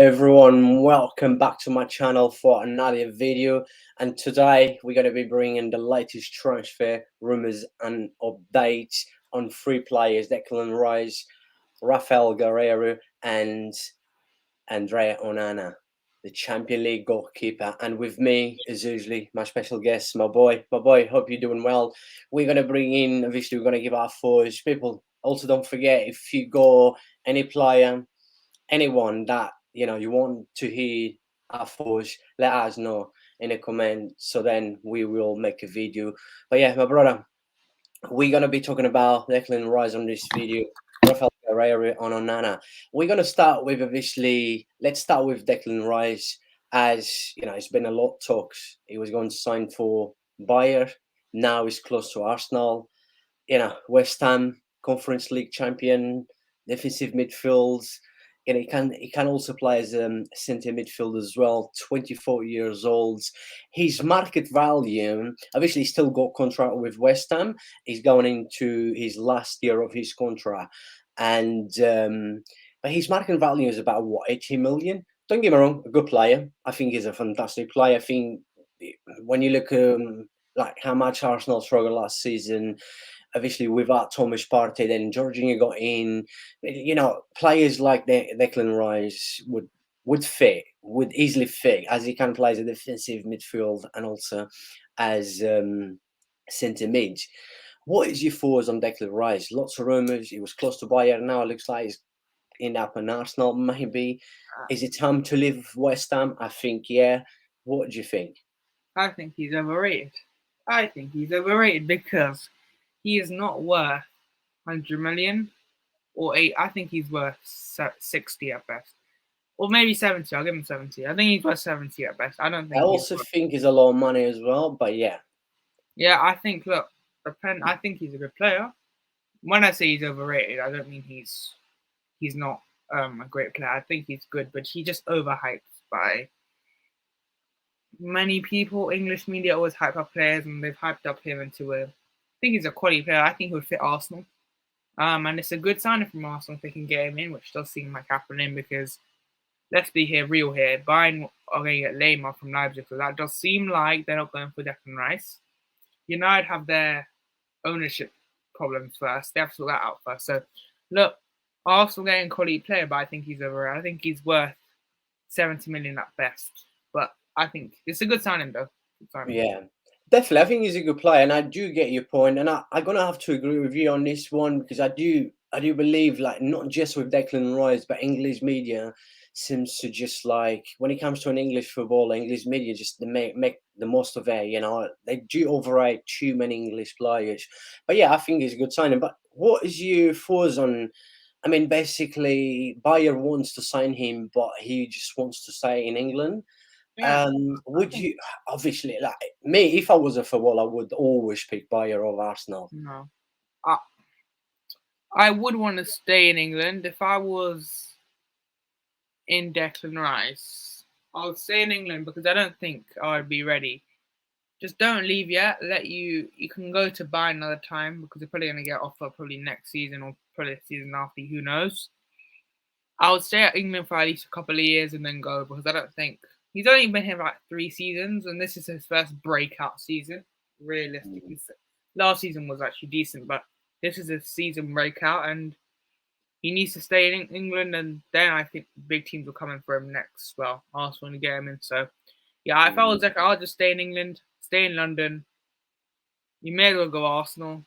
everyone, welcome back to my channel for another video. And today we're going to be bringing the latest transfer rumors and updates on three players: Declan Rice, Raphaël Guerreiro, and André Onana, the Champions League goalkeeper. And with me, as usually, my special guest, my boy. Hope you're doing well. We're going to bring in, obviously, we're going to give our thoughts. People, also don't forget, if you go any player, anyone that you want to hear our thoughts, let us know in a comment, so then we will make a video. But yeah, my brother, we're gonna be talking about Declan Rice on this video, Rafael Guerreiro on Onana. We're gonna start with, obviously, let's start with Declan Rice. As you know, it's been a lot of talks. He was going to sign for Bayern, now he's close to Arsenal. West Ham, Conference League champion, defensive midfields. He can also play as centre midfield as well. 24 years old. His market value, obviously, he's still got contract with West Ham. He's going into his last year of his contract, and but his market value is about 80 million. Don't get me wrong, a good player. I think he's a fantastic player. I think when you look like how much Arsenal struggled last season, obviously without Thomas Partey, then Jorginho got in. Players like Declan Rice would easily fit, as he can play as a defensive midfield and also as centre mid. What is your thoughts on Declan Rice? Lots of rumours. He was close to Bayern. Now it looks like he's end up in Arsenal. Maybe is it time to leave West Ham? I think yeah. What do you think? I think he's overrated. I think he's overrated because he is not worth 100 million or 8. I think he's worth 60 at best. Or maybe 70. I'll give him 70. I think he's worth 70 at best. I don't I think also think he's a lot of money as well, but yeah. Yeah, I think, look, I think he's a good player. When I say he's overrated, I don't mean he's not a great player. I think he's good, but he's just overhyped by many people. English media always hype up players, and they've hyped up him into I think he's a quality player. I think he would fit Arsenal. And it's a good signing from Arsenal if they can get him in, which does seem like happening because let's be real here. Bayern are going to get Lema from Leipzig, so that does seem like they're not going for Declan Rice. United have their ownership problems first. They have to sort that out first. So, look, Arsenal getting a quality player, but I think he's overrated. I think he's worth 70 million at best. But I think it's a good signing, though. Yeah, definitely. I think he's a good player, and I do get your point, and I'm gonna have to agree with you on this one because I do believe, like, not just with Declan Rice, but English media seems to just, like, when it comes to an English football, English media just make the most of it. They do overrate too many English players. But yeah, I think he's a good signing. But what is your thoughts on? I mean, basically, Bayer wants to sign him, but he just wants to stay in England. Yeah. Would you, obviously, like me, if I was a footballer, I would always pick Bayer over Arsenal. No. I would want to stay in England if I was in Declan Rice. I'll stay in England because I don't think I'd be ready. Just don't leave yet. You can go to buy another time because you're probably gonna get offer probably next season or probably the season after. Who knows? I would stay at England for at least a couple of years and then go because I don't think he's only been here for like 3 seasons and this is his first breakout season. Realistically, last season was actually decent, but this is a season breakout and he needs to stay in England, and then I think big teams will come in for him next. Well, Arsenal to get him in. So, yeah, if I was like, I'll just stay in England, stay in London. You may as well go Arsenal,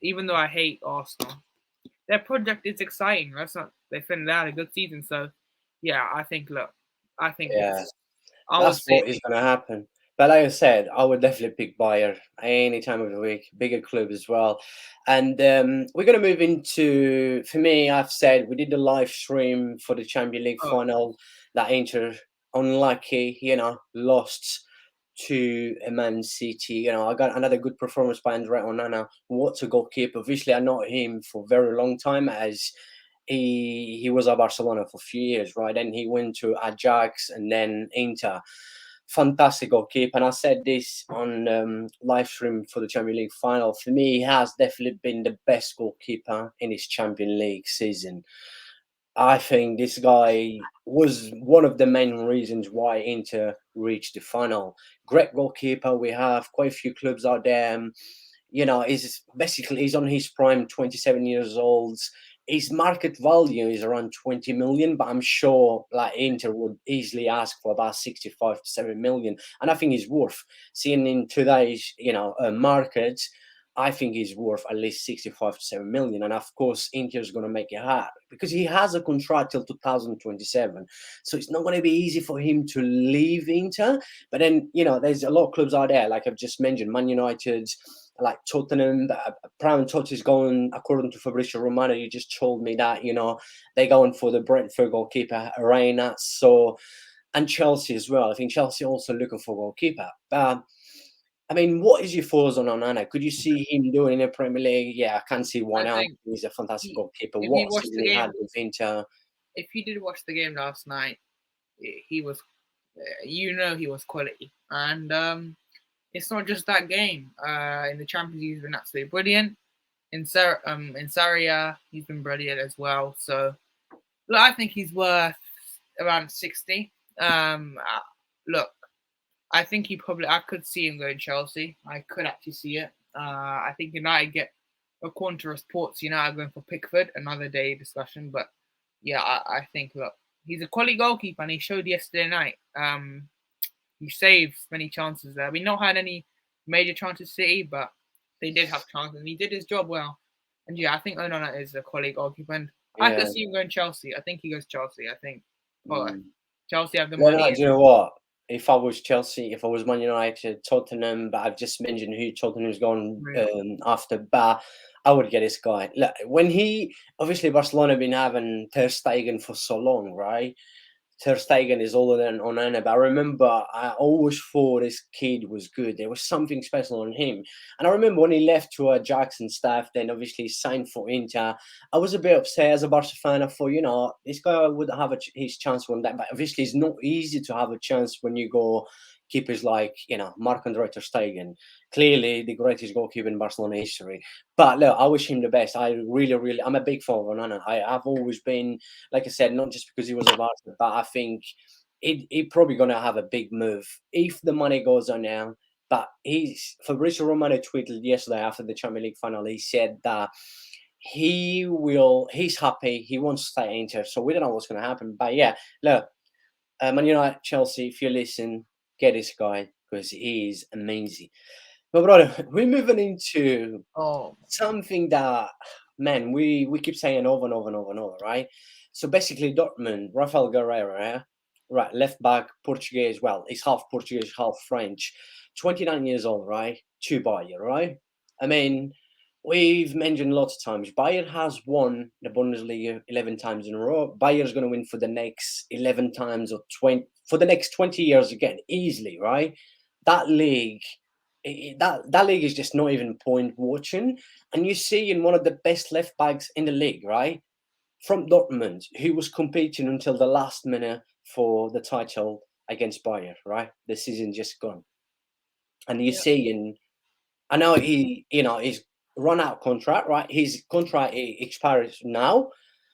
even though I hate Arsenal. Their project is exciting. They finished out a good season. So, yeah, I think. Look, I think Yeah, I would that's say what is going to happen. But like I said, I would definitely pick Bayer any time of the week, bigger club as well. And we're going to move into, for me, I've said we did the live stream for the Champions League final. That Inter, unlucky, lost to a Man City. I got another good performance by André Onana. What a goalkeeper. Obviously, I know him for a very long time as he was at Barcelona for a few years, right? And he went to Ajax and then Inter. Fantastic goalkeeper. And I said this on live stream for the Champions League final. For me, he has definitely been the best goalkeeper in his Champions League season. I think this guy was one of the main reasons why Inter reached the final. Great goalkeeper. We have quite a few clubs out there. He's basically he's on his prime, 27 years old. His market value is around 20 million, but I'm sure like Inter would easily ask for about 65 to 7 million. And I think he's worth seeing in today's, market. I think he's worth at least 65 to 7 million. And of course, Inter is going to make it hard because he has a contract till 2027. So it's not going to be easy for him to leave Inter. But then, there's a lot of clubs out there, like I've just mentioned, Man United, like Tottenham. Prime Tot is going, according to Fabrizio Romano, you just told me that, they're going for the Brentford goalkeeper, Arena. So, and Chelsea as well. I think Chelsea also looking for goalkeeper. I mean, what is your thoughts on Onana? Could you see him doing in the Premier League? Yeah, I can see why I not. think He's a fantastic goalkeeper. if you What watched season the he game, had with Inter? if you did watch the game last night, he was, he was quality, and it's not just that game. In the Champions League, he's been absolutely brilliant. In Serie A, he's been brilliant as well. So, look, I think he's worth around 60. Look, I think I could see him going Chelsea. I could actually see it. I think United get, according to reports, United are going for Pickford, another day discussion. But yeah, I think, look, he's a quality goalkeeper, and he showed yesterday night. He saved many chances there. We not had any major chances City, but they did have chances, and he did his job well. And yeah, I think Onana is a quality goalkeeper, and I Yeah. could see him going Chelsea. I think he goes Chelsea. I think Mm. Chelsea have the No, money. do you know what? If I was Chelsea, if I was Man United, Tottenham, but I've just mentioned who Tottenham's gone after, but I would get this guy. Look, when obviously Barcelona been having Ter Stegen for so long, right? Ter Stegen is older than Onana, but I remember I always thought this kid was good. There was something special on him. And I remember when he left to Ajax and stuff, then obviously signed for Inter. I was a bit upset as a Barca fan. I thought, this guy would have his chance one day. But obviously, it's not easy to have a chance when you go keepers like, Marc-Andre Ter Stegen. Clearly, the greatest goalkeeper in Barcelona history. But look, I wish him the best. I really, really, I'm a big fan of Onana. I've always been, like I said, not just because he was a Barca, but I think he probably going to have a big move if the money goes on now. But Fabrizio Romano tweeted yesterday after the Champions League final. He said that he's happy. He wants to stay Inter. So we don't know what's going to happen. But yeah, look, Man United, Chelsea, if you listen, get this guy because he is amazing. But brother, we're moving into something that, man, we keep saying over and over and over and over, right? So basically, Dortmund, Raphaël Guerreiro, yeah? Right, left back, Portuguese. Well, he's half Portuguese, half French. 29 years old, right? To Bayern, right? I mean, we've mentioned lots of times. Bayern has won the Bundesliga 11 times in a row. Bayern's going to win for the next 11 times or 20 for the next 20 years again, easily, right? That league that league is just not even point watching. And you see in one of the best left backs in the league, right? From Dortmund, who was competing until the last minute for the title against Bayern, right? The season just gone. And you see I know he's run out contract, right? His contract expires now.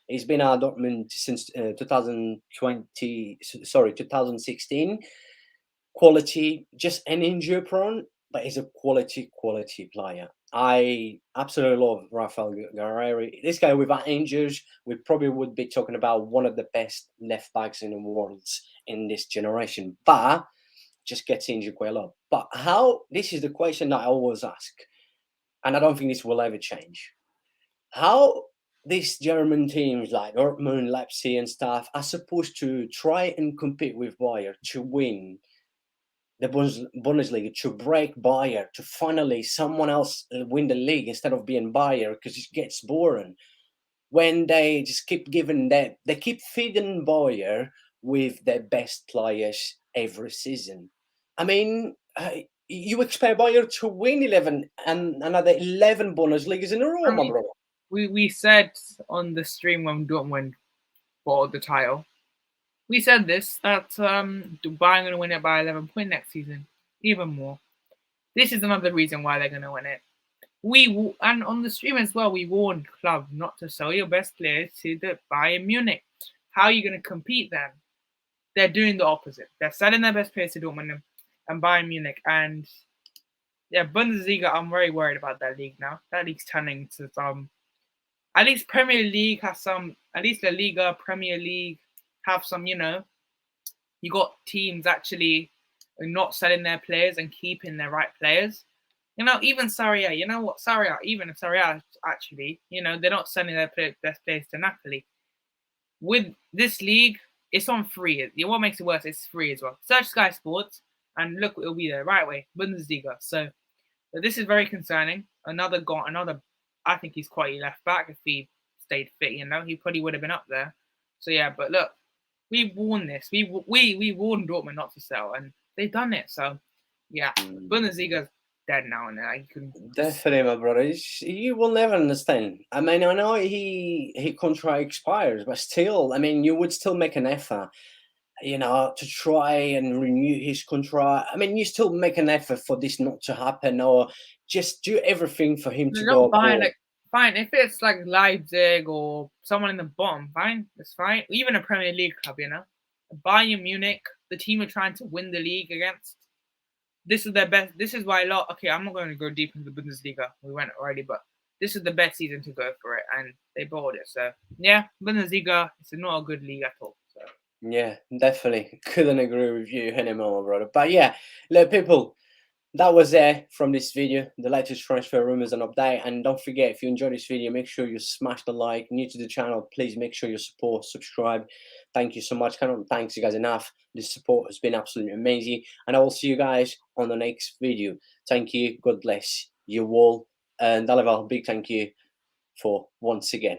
He's been at Dortmund since 2016. Quality, just an injury prone, but he's a quality player. I absolutely love Rafael Guerreiro. This guy without injuries, we probably would be talking about one of the best left backs in the world in this generation. But just gets injured quite a lot. But this is the question that I always ask, and I don't think this will ever change. How these German teams like Dortmund, Leipzig, and stuff are supposed to try and compete with Bayern to win the Bundesliga, to break Bayern, to finally someone else win the league instead of being Bayern, because it gets boring when they just keep they keep feeding Bayern with their best players every season. I mean, you expect Bayern to win 11 and another 11 Bundesligas in a row, my brother. We said on the stream when Dortmund bought the title, we said this, that Bayern going to win it by 11 points next season, even more. This is another reason why they're going to win it. And on the stream as well, we warned club not to sell your best players to the Bayern Munich. How are you going to compete then? They're doing the opposite. They're selling their best players to Dortmund and Bayern Munich. And yeah, Bundesliga, I'm very worried about that league now. That league's turning to some. At least Premier League has some. At least La Liga, Premier League have some. You got teams actually not selling their players and keeping their right players. Even Serie A, even Serie A, actually, they're not selling their best players to Napoli. With this league, it's on free. What makes it worse, it's free as well. Search Sky Sports, and look, it'll be there right away. Bundesliga. So this is very concerning. Another, I think he's quite left back if he stayed fit, he probably would have been up there. So yeah, but look, we warned this. We warned Dortmund not to sell, and they've done it. So yeah, Bundesliga's dead now, and definitely, my brother. You will never understand. I mean, I know he contract expires, but still, I mean, you would still make an effort, to try and renew his contract. I mean, you still make an effort for this not to happen, or just do everything for him to go abroad. Fine, if it's like Leipzig or someone in the bottom, fine, that's fine. Even a Premier League club, Bayern Munich, the team are trying to win the league against. This is their best. This is why okay, I'm not going to go deep into the Bundesliga. We went already, but this is the best season to go for it, and they bought it. So yeah, Bundesliga, it's not a good league at all. So yeah, definitely couldn't agree with you anymore, brother. But yeah, let people. That was it from this video, the latest transfer rumors and update. And don't forget, if you enjoyed this video, make sure you smash the like. New to the channel, please make sure you support, subscribe. Thank you so much. Cannot thank you guys enough. This support has been absolutely amazing. And I will see you guys on the next video. Thank you. God bless you all. And Dhaliwal, big thank you for once again.